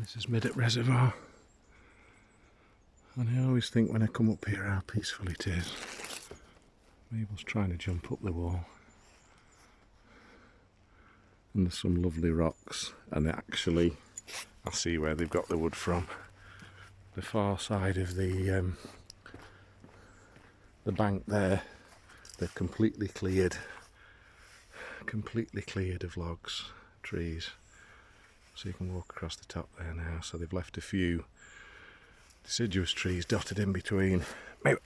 This is mid at reservoir, and I always think when I come up here how peaceful it is. Mabel's trying to jump up the wall, and there's some lovely rocks, and actually I see where they've got the wood from. The far side of the bank there, they've completely cleared of logs, trees, so you can walk across the top there now. So they've left a few deciduous trees dotted in between. Maybe.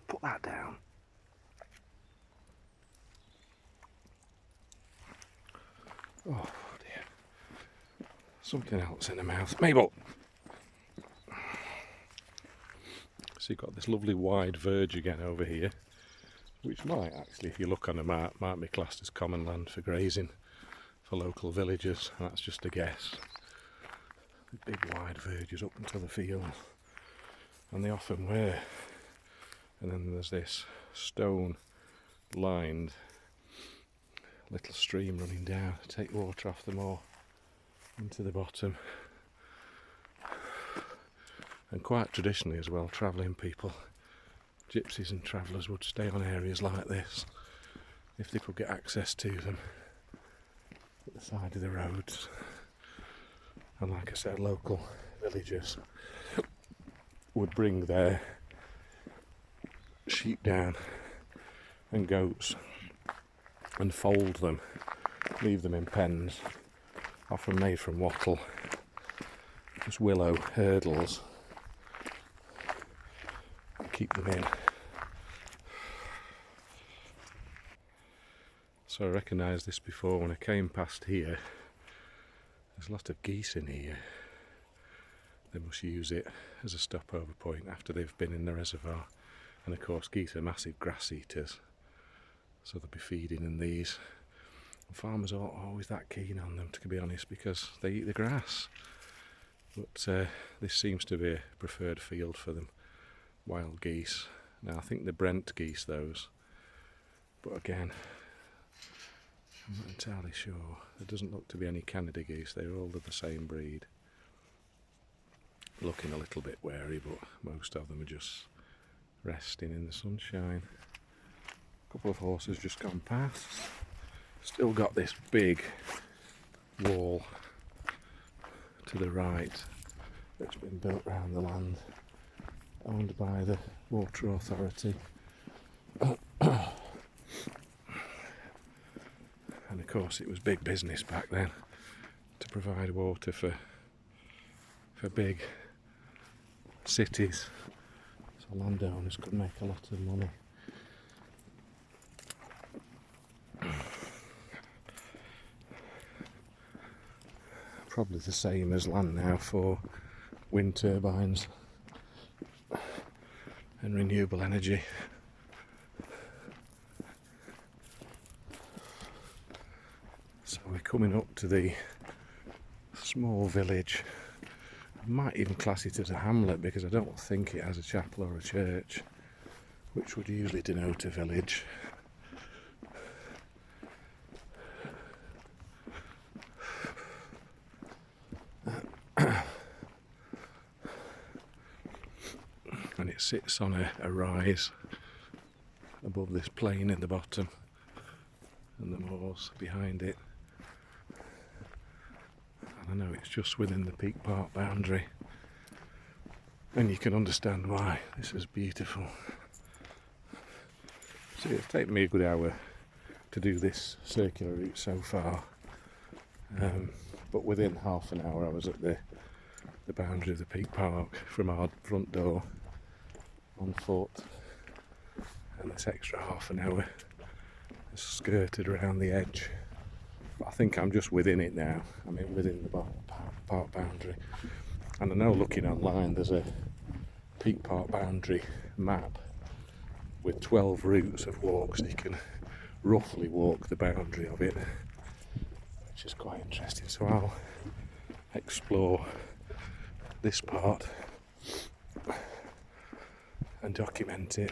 Put that down. Oh dear. Something else in the mouth. Mabel! So you've got this lovely wide verge again over here, which might actually, if you look on a map, might be classed as common land for grazing for local villagers. And that's just a guess. The big wide verges up into the field, and they often were. And then there's this stone lined little stream running down to take water off the moor into the bottom. And quite traditionally as well, travelling people, gypsies and travellers, would stay on areas like this if they could get access to them at the side of the roads. And like I said, local villagers would bring their sheep down and goats and fold them, leave them in pens, often made from wattle, just willow hurdles, and keep them in. So I recognised this before when I came past here. There's a lot of geese in here. They must use it as a stopover point after they've been in the reservoir. And of course geese are massive grass eaters, so they'll be feeding in these. And farmers aren't always that keen on them, to be honest, because they eat the grass. But this seems to be a preferred field for them, wild geese. Now I think they're Brent geese, those, but again, I'm not entirely sure. There doesn't look to be any Canada geese, they're all of the same breed. Looking a little bit wary, but most of them are just resting in the sunshine. A couple of horses just gone past. Still got this big wall to the right that's been built around the land, owned by the Water Authority. And of course it was big business back then to provide water for big cities. So landowners could make a lot of money. Probably the same as land now for wind turbines and renewable energy. So we're coming up to the small village. I might even class it as a hamlet because I don't think it has a chapel or a church, which would usually denote a village. And it sits on a rise above this plain in the bottom, and the moors behind it. I know it's just within the Peak Park boundary, and you can understand why. This is beautiful. So it's taken me a good hour to do this circular route so far, but within half an hour I was at the boundary of the Peak Park from our front door on foot, and this extra half an hour is skirted around the edge. But I think I'm just within it now. I mean, within the park boundary. And I know, looking online, there's a Peak Park boundary map with 12 routes of walks. You can roughly walk the boundary of it, which is quite interesting. So I'll explore this part and document it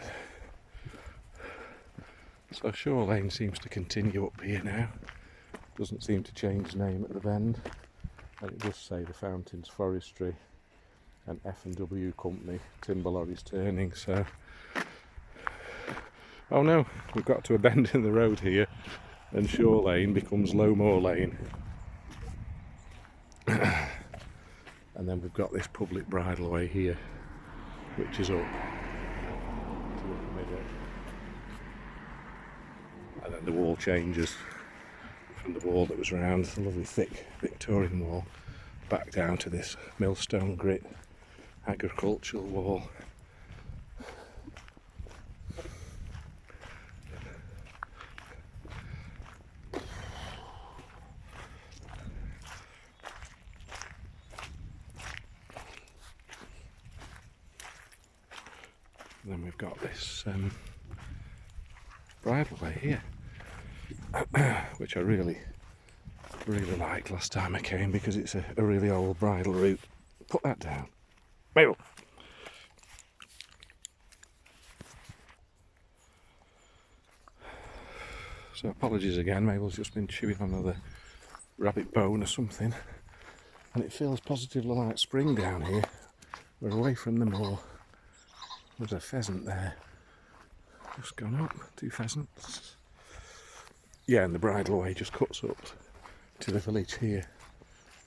So Shore Lane seems to continue up here now. Doesn't seem to change name at the bend. And it does say the Fountains Forestry and F&W Company, Timber Lorries Turning, so... Oh no, we've got to a bend in the road here and Shore Lane becomes Lowmore Lane. And then we've got this public bridleway here, which is up to the middle. And then the wall changes from the wall that was round, the lovely thick Victorian wall, back down to this Millstone grit agricultural wall. And then we've got this bridleway here, which I really liked last time I came because it's a really old bridle route. Put that down. Mabel! So apologies again, Mabel's just been chewing on another rabbit bone or something. And it feels positively like spring down here. We're away from the moor. There's a pheasant there. Just gone up, 2 pheasants. Yeah, and the bridleway just cuts up to the village here.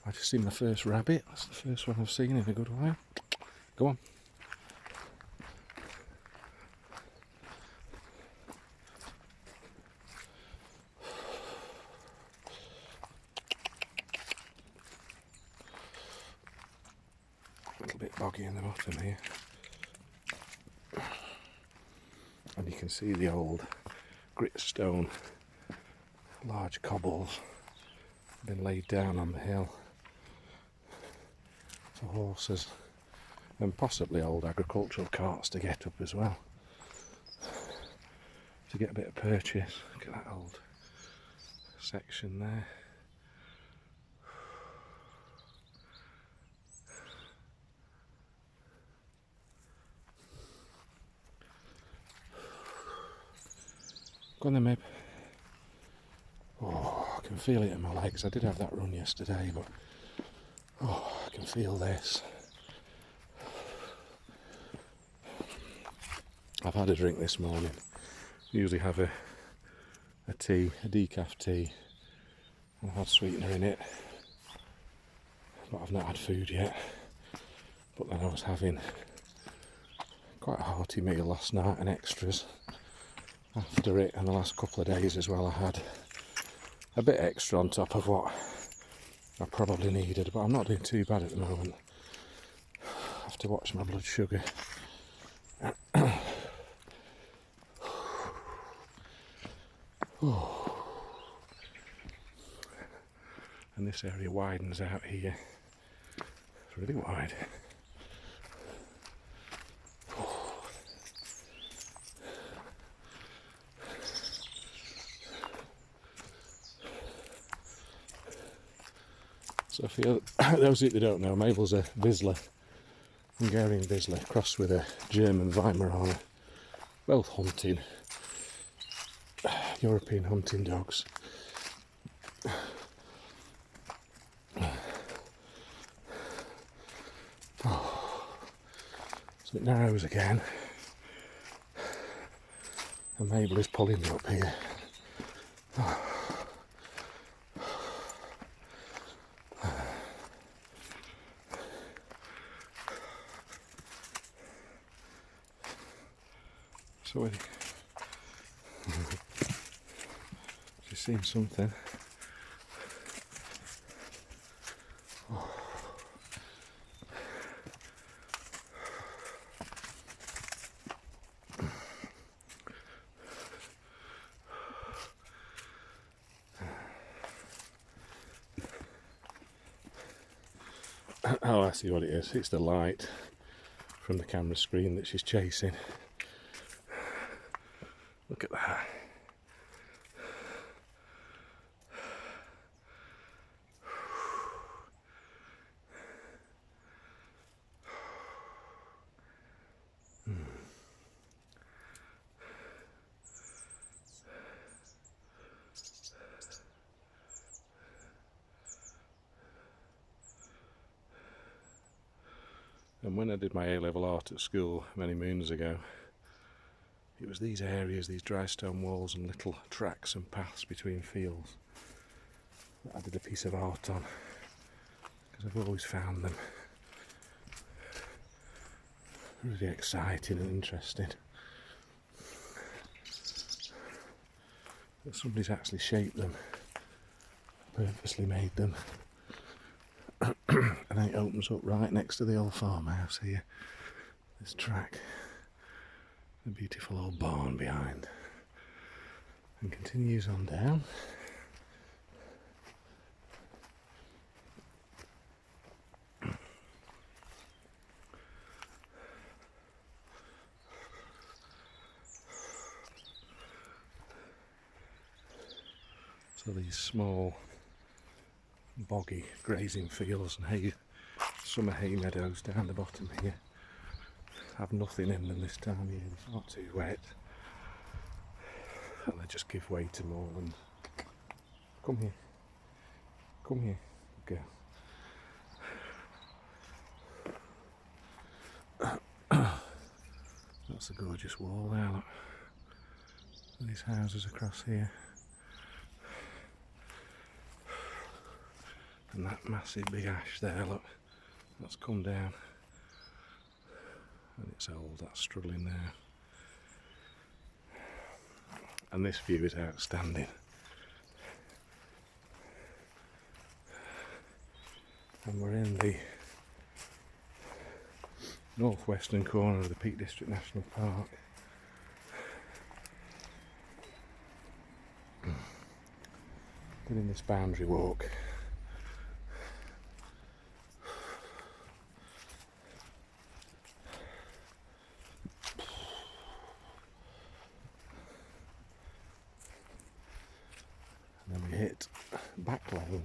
I just seen the first rabbit. That's the first one I've seen in a good while. Go on. A little bit boggy in the bottom here. And you can see the old grit stone, large cobbles been laid down on the hill for horses and possibly old agricultural carts to get up as well, to get a bit of purchase. Look at that old section there. Go on then, Mib. Oh, I can feel it in my legs. I did have that run yesterday, but oh, I can feel this. I've had a drink this morning. Usually have a tea, a decaf tea, and I've had sweetener in it, but I've not had food yet. But then I was having quite a hearty meal last night and extras after it, and the last couple of days as well I had a bit extra on top of what I probably needed, but I'm not doing too bad at the moment. I have to watch my blood sugar. And this area widens out here. It's really wide. So for those of you that don't know, Mabel's a Vizsla, Hungarian Vizsla, crossed with a German Weimaraner, both hunting, European hunting dogs. So it narrows again, and Mabel is pulling me up here. So she's seen something. Oh, I see what it is. It's the light from the camera screen that she's chasing. Look at that. And when I did my A-level art at school many moons ago, it was these areas, these dry stone walls and little tracks and paths between fields that I did a piece of art on, because I've always found them really exciting and interesting. That somebody's actually shaped them, purposely made them. And then it opens up right next to the old farmhouse here, this track, a beautiful old barn behind, and continues on down. So these small boggy grazing fields and hay, summer hay meadows down the bottom here have nothing in them this time of year. They're far too wet, and they just give way to moorland. Come here, come here, good girl. That's a gorgeous wall there, look. These houses across here. And that massive big ash there, look, that's come down. And it's old, that's struggling there. And this view is outstanding. And we're in the northwestern corner of the Peak District National Park. Doing this boundary walk. And then we hit back lane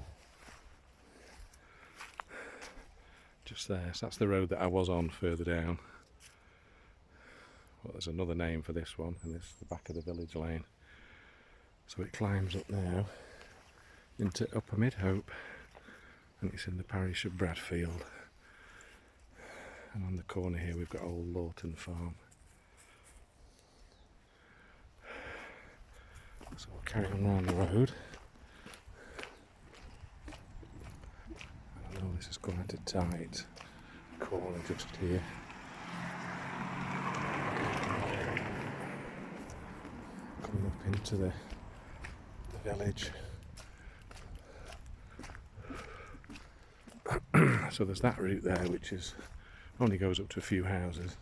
just there. So that's the road that I was on further down. Well, there's another name for this one, and this is the back of the village lane. So it climbs up now into Upper Mid-Hope, and it's in the parish of Bradfield. And on the corner here we've got Old Lawton Farm. So we'll carry on round the road. I know this is quite a tight corner just here. Coming up into the village. So there's that route there, which is only goes up to a few houses,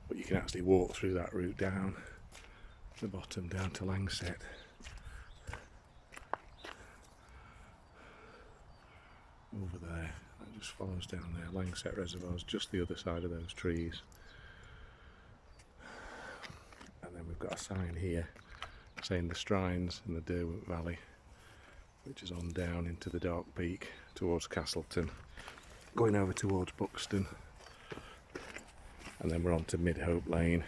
but you can actually walk through that route down the bottom, down to Langset. Over there, that just follows down there. Langset Reservoir is just the other side of those trees. And then we've got a sign here saying the Strines in the Derwent Valley, which is on down into the Dark Peak towards Castleton, going over towards Buxton, and then we're on to Mid-Hope Lane,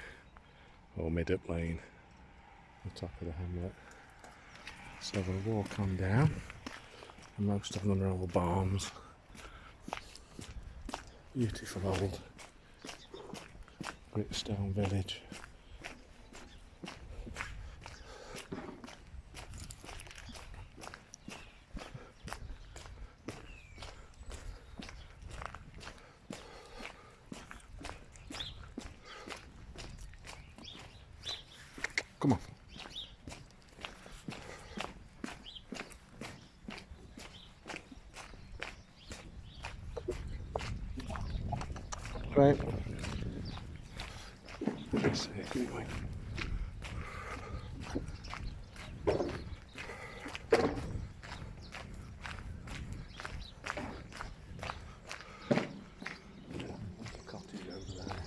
or Mid-Up Lane, the top of the hamlet. So we'll walk on down, and most of them are old barns. Beautiful old gritstone village. Come on. Right. Let's see, anyway. Cottage over there.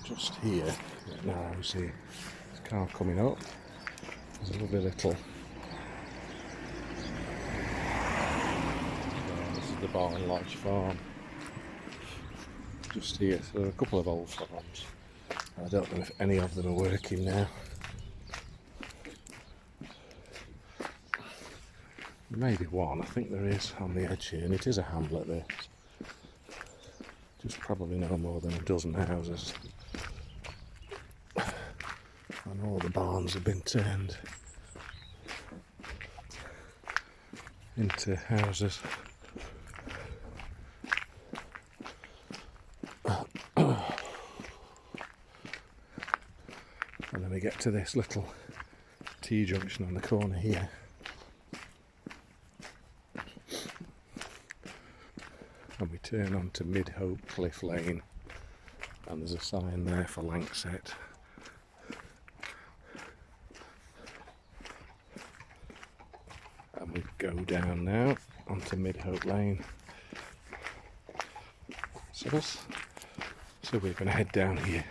Just here, now you see. Car coming up. There's a lovely little. This is the Barn Lodge farm. Just here. So there are a couple of old farms. I don't know if any of them are working now. Maybe one. I think there is on the edge here, and it is a hamlet there. Just probably no more than a dozen houses. And all the barns have been turned into houses. And then we get to this little T-junction on the corner here. And we turn onto Mid-Hope Cliff Lane, and there's a sign there for Lancset. And we go down now onto Mid-Hope Lane. So we're going to head down here.